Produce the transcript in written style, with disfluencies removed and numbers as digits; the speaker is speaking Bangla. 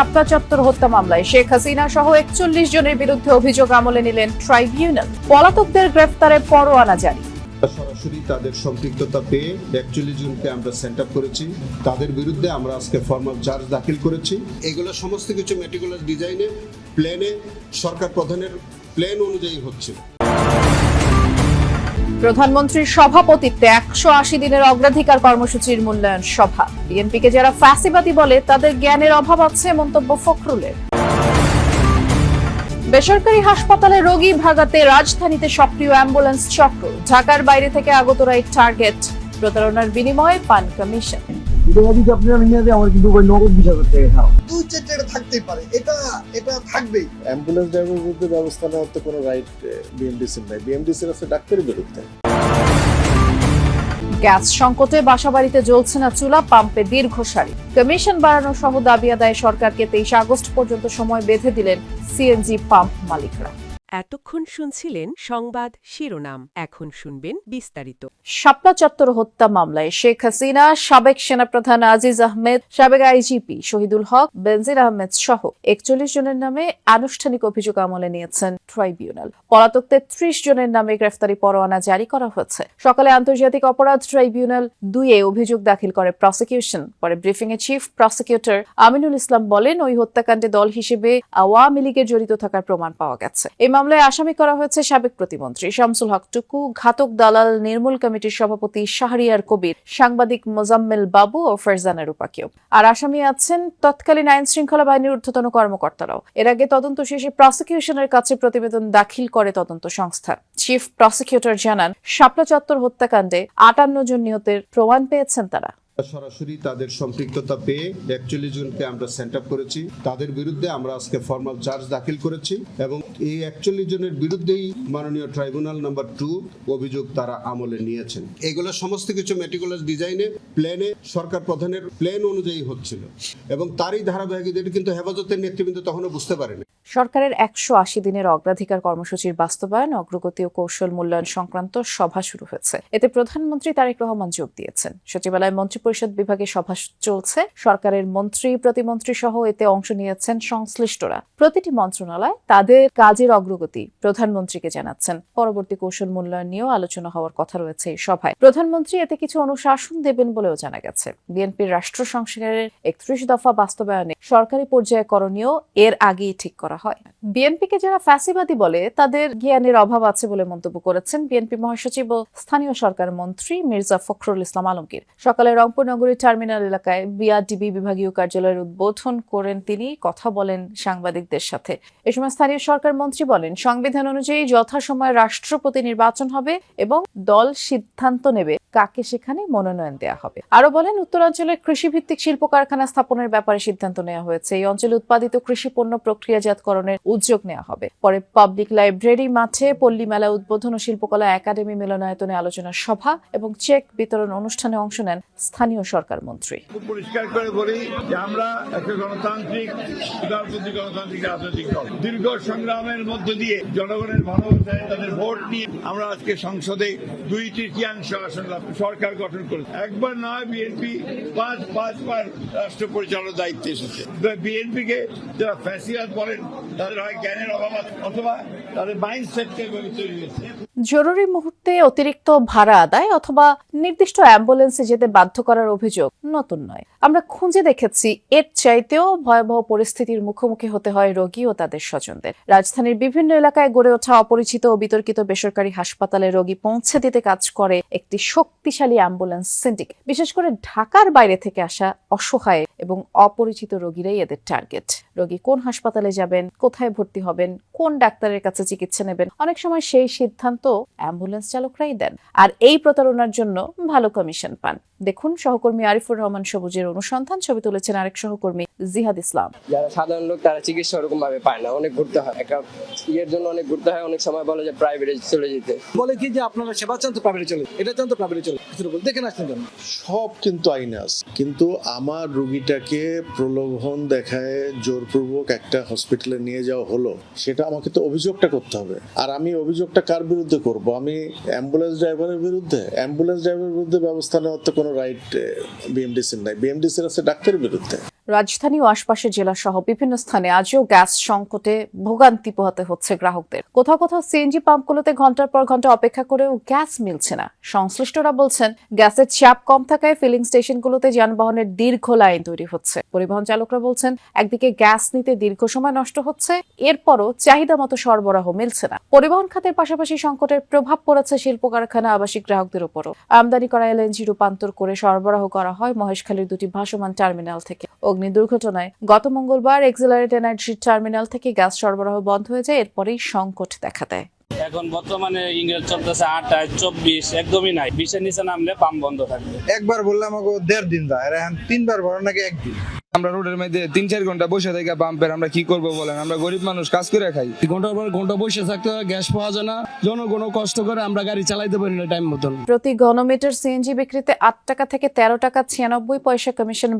শাপলা চত্বর হত্যা মামলায় শেখ হাসিনা সহ 41 জনের বিরুদ্ধে অভিযোগ আমলে নিলেন ট্রাইব্যুনাল। পলাতকদের গ্রেফতারে পরোয়ানা জারি। সরাসরি তাদের সম্পৃক্ততা পেয়ে 41 জনকে আমরা সেন্ট আপ করেছি। তাদের বিরুদ্ধে আমরা আজকে ফর্মাল চার্জ দাখিল করেছি। এগুলো সমস্ত কিছু মেটিকুলাস ডিজাইনে প্ল্যানে সরকার প্রধানের প্ল্যান অনুযায়ী হচ্ছে। প্রধানমন্ত্রীর সভাপতিত্বে 180 দিনের অগ্রাধিকার কর্মসূচির মূল্যায়ন সভা। বিএনপিকে যারা ফ্যাসিবাদী বলে তাদের জ্ঞানের অভাব আছে, মন্তব্য ফখরুলের। বেসরকারি হাসপাতালে রোগী ভাগাতে রাজধানীতে সক্রিয় অ্যাম্বুলেন্স চক্র। ঢাকার বাইরে থেকে আগতরাই টার্গেট। প্রতারণার বিনিময়ে পান কমিশন। অ্যাম্বুলেন্স ড্রাইভারের বিরুদ্ধে ব্যবস্থা নেওয়ার তো কোনো রাইট বিএমডিসির নাই। বিএমডিসির আছে ডাক্তারের বিরুদ্ধে। গ্যাস সংকটে বাসাবাড়িতে জ্বলছে না চুলা, পাম্পে দীর্ঘ সারি। কমিশন বাড়ানো সহ দাবি আদায়ে সরকারকে 23 আগস্ট পর্যন্ত সময় বেঁধে দিলেন সিএনজি পাম্প মালিকরা। এতক্ষণ শুনছিলেন সংবাদ শিরোনাম, এখন শুনবেন বিস্তারিত। শাপলা চত্বর হত্যা মামলায় শেখ হাসিনা, সাবেক সেনাপ্রধান আজিজ আহমেদ, সাবেক আইজিপি শহীদুল হক, বেনজির আহমেদ সহ 41 জনের নামে আনুষ্ঠানিক অভিযোগ আমলে নিয়েছেন ট্রাইব্যুনাল। পলাতক 33 জনের নামে গ্রেফতারি পরোয়ানা জারি করা হয়েছে। সকালে আন্তর্জাতিক অপরাধ ট্রাইব্যুনাল 2-এ অভিযোগ দাখিল করে প্রসিকিউশন। পরে ব্রিফিংয়ে চিফ প্রসিকিউটর আমিনুল ইসলাম বলেন, ওই হত্যাকাণ্ডে দল হিসেবে আওয়ামী লীগের জড়িত থাকার প্রমাণ পাওয়া গেছে। এই মামলায় আসামি করা হয়েছে সাবেক প্রতিমন্ত্রী শামসুল হক টুকু, ঘাতক দালাল নির্মূল কমিটির সভাপতি শাহরিয়ার কবির, সাংবাদিক মোজাম্মেল বাবু ও ফারজানা রূপাকেও। আর আসামি আছেন তৎকালীন আইন শৃঙ্খলা বাহিনীর ঊর্ধ্বতন কর্মকর্তারাও। এর আগে তদন্ত শেষে প্রসিকিউশনের কাছে প্রতিবেদন দাখিল করে তদন্ত সংস্থা। চিফ প্রসিকিউটর জানান, শাপলা চত্বর হত্যাকাণ্ডে 58 জন নিহতের প্রমাণ পেয়েছেন তারা। সরাসরি তাদের সম্পৃক্ততা পেয়ে 41 জনকে আমরা সেন্ট আপ করেছি। তাদের বিরুদ্ধে আমরা আজকে ফর্মাল চার্জ দাখিল করেছি এবং এই 41 জনের বিরুদ্ধেই মাননীয় ট্রাইব্যুনাল নাম্বার 2 অভিযোগ তারা আমলে নিয়েছেন। এগুলো সমস্ত কিছু মেটিকুলাস ডিজাইনে প্ল্যানে সরকার প্রধানের প্ল্যান অনুযায়ী হচ্ছিল এবং তারই ধারাবাহিকতা কিন্তু হেফাজতের নেতৃবৃন্দ তখনও বুঝতে পারেনি। সরকারের 180 দিনের অগ্রাধিকার কর্মসূচির বাস্তবায়ন, অগ্রগতি ও কৌশল মূল্যায়ন সংক্রান্ত সভা শুরু হয়েছে। এতে প্রধানমন্ত্রী তারেক রহমান যোগ দিয়েছেন। সচিবালয় মন্ত্রিপরিষদ বিভাগে সভা চলছে। সরকারের মন্ত্রী, প্রতিমন্ত্রী সহ এতে অংশ নিয়েছেন সংশ্লিষ্টরা। প্রতিটি মন্ত্রণালয় তাদের কাজের অগ্রগতি প্রধানমন্ত্রীকে জানাচ্ছেন। পরবর্তী কৌশল মূল্যায়ন নিয়েও আলোচনা হওয়ার কথা রয়েছে এই সভায়। প্রধানমন্ত্রী এতে কিছু অনুশাসন দেবেন বলেও জানা গেছে। বিএনপির রাষ্ট্র সংস্কারের 31 দফা বাস্তবায়নে সরকারি পর্যায়ে করণীয় এর আগেই ঠিক করা হয়। বিএনপিকে যারা ফ্যাসিবাদী বলে তাদের জ্ঞানের অভাব আছে বলে মন্তব্য করেছেন বিএনপি মহাসচিব ও স্থানীয় সরকার মন্ত্রী মির্জা ফখরুল ইসলাম আলমগীর। সকালে রংপুর নগরীর টার্মিনাল এলাকায় বিআরডিবি বিভাগীয় কার্যালয়ের উদ্বোধন করেন তিনি। কথা বলেন সাংবাদিকদের সাথে। এ সময় স্থানীয় সরকার মন্ত্রী বলেন, সংবিধান অনুযায়ী যথাসময়ে রাষ্ট্রপতি নির্বাচন হবে এবং দল সিদ্ধান্ত নেবে কাকে সেখানে মনোনয়ন দেওয়া হবে। আরো বলেন, উত্তরাঞ্চলের কৃষিভিত্তিক শিল্প কারখানা স্থাপনের ব্যাপারে সিদ্ধান্ত নেওয়া হয়েছে। এই অঞ্চলে উৎপাদিত কৃষি পণ্য প্রক্রিয়াজাতকরণের উদ্যোগ নেওয়া হবে। পরে পাবলিক লাইব্রেরি মাঠে পল্লী মেলা উদ্বোধন ও শিল্পকলা একাডেমি মিলনায়তনে আলোচনা সভা এবং চেক বিতরণ অনুষ্ঠানে অংশ নেন স্থানীয় সরকার মন্ত্রী। পরিষ্কার করে বলি যে আমরা একটা গণতান্ত্রিক গণতান্ত্রিক রাজনৈতিক দল। দীর্ঘ সংগ্রামের মধ্য দিয়ে জনগণের ভালোবাসায় তাদের ভোট নিয়ে আমরা আজকে সংসদে 2/3 আসন লাভ সরকার গঠন করেছে। একবার নয়, বিএনপি পাঁচবার রাষ্ট্র পরিচালনার দায়িত্বে এসেছে। বিএনপিকে যারা ফ্যাসিবাদ বলেন তাদের হয় জ্ঞানের অভাব অথবা তাদের মাইন্ডসেট তৈরি হয়েছে। জরুরি মুহূর্তে অতিরিক্ত ভাড়া আদায় অথবা নির্দিষ্ট অ্যাম্বুলেন্সে যেতে বাধ্য করার অভিযোগ নতুন নয়। আমরা খুঁজে দেখেছি এর চাইতেও ভয়াবহ পরিস্থিতির মুখোমুখি হতে হয় রোগী ও তাদের স্বজনদের। রাজধানীর বিভিন্ন এলাকায় গড়ে ওঠা অপরিচিত ও বিতর্কিত বেসরকারি হাসপাতালে রোগী পৌঁছে দিতে কাজ করে একটি শক্তিশালী অ্যাম্বুলেন্স সিন্ডিকেট। বিশেষ করে ঢাকার বাইরে থেকে আসা অসহায় এবং অপরিচিত রোগীরাই এদের টার্গেট। রোগী কোন হাসপাতালে যাবেন, কোথায় ভর্তি হবেন, কোন ডাক্তারের কাছে চিকিৎসা নেবেন, অনেক সময় সেই সিদ্ধান্ত অ্যাম্বুলেন্স চালকরাই দেন। আর এই প্রতারণার জন্য ভালো কমিশন পান। দেখুন সহকর্মী আরিফুর রহমান সবুজের অনুসন্ধান। ছবি তুলেছেন আরেক সহকর্মী জিহাদ ইসলাম। যারা সাধারণ লোক তারা চিকিৎসা ওরকম ভাবে পায় না, অনেক ঘুরতে হয়, একটা ইয়ের জন্য অনেক ঘুরতে হয়। অনেক সময় বলে যে প্রাইভেটে চলে যেতে, বলে কি যে আপনারা সেবা চান তো প্রাইভেটে চলে, এটা চান তো প্রাইভেটে চলে, দেখেন আসছেন কেন। সব কিন্তু আইনে আছে, কিন্তু আমার রুগীটাকে প্রলোভন দেখায় জোরপূর্বক একটা হসপিটালে নিয়ে যাওয়া হলো, সেটা আমাকে তো অভিযোগটা করতে হবে। আর আমি অভিযোগটা কার বিরুদ্ধে করব? আমি অ্যাম্বুলেন্স ড্রাইভারের বিরুদ্ধে। অ্যাম্বুলেন্স ড্রাইভারের বিরুদ্ধে ব্যবস্থা নেওয়ার তো কোনো রাইট বিএমডিসির নাই। বিএমডিসির আছে ডাক্তারের বিরুদ্ধে। রাজধানী ও আশপাশের জেলা সহ বিভিন্ন স্থানে আজও গ্যাস সংকটে ভোগান্তি পোহাতে হচ্ছে গ্রাহকদের। কোথাও কোথাও সিএনজি পাম্পগুলোতে ঘন্টার পর ঘন্টা অপেক্ষা করেও গ্যাস মিলছে না। সংশ্লিষ্টরা বলছেন, গ্যাসের চাপ কম থাকায় ফিলিং স্টেশনগুলোতে যানবাহনের দীর্ঘ লাইন তৈরি হচ্ছে। পরিবহন চালকরা বলছেন, একদিকে গ্যাস নিতে দীর্ঘ সময় নষ্ট হচ্ছে, এরপরও চাহিদা মতো সরবরাহ মিলছে না। পরিবহন খাতের পাশাপাশি সংকটের প্রভাব পড়েছে শিল্প কারখানা, আবাসিক গ্রাহকদের উপরও। আমদানি করা এলএনজি রূপান্তর করে সরবরাহ করা হয় মহেশখালীর দুটি ভাসমান টার্মিনাল থেকে। অগ্নি দুর্ঘটনায় গত মঙ্গলবার এক্সিলারেট এনার্জি টার্মিনাল থেকে গ্যাস সরবরাহ বন্ধ হয়ে যায়। এরপরেই সংকট দেখা দেয়। এখন বর্তমানে ইংরেজ চলতেছে 28, 24, একদমই নাই। 20-এর নিচে নামলে পাম্প বন্ধ থাকবে। একবার বললে আমাকে 1.5 দিন যায়, আর এখন 3বার ভরা নাকি 1 দিন। আমরা রোডের মধ্যে 3-4 ঘন্টা বসে থেকে পাম্পের আমরা কি করবো বলেন? আমরা গরিব মানুষ, কাজ করে খাই। ঘন্টার পর ঘন্টা বসে থাকতে হয়, গ্যাস পাওয়া যায় না, জনগণ কষ্ট করে, আমরা গাড়ি চালাইতে পারি না টাইম মতন। প্রতি ঘনমিটার সিএনজি বিক্রিতে 8 টাকা থেকে 13 টাকা 96 পয়সা কমিশন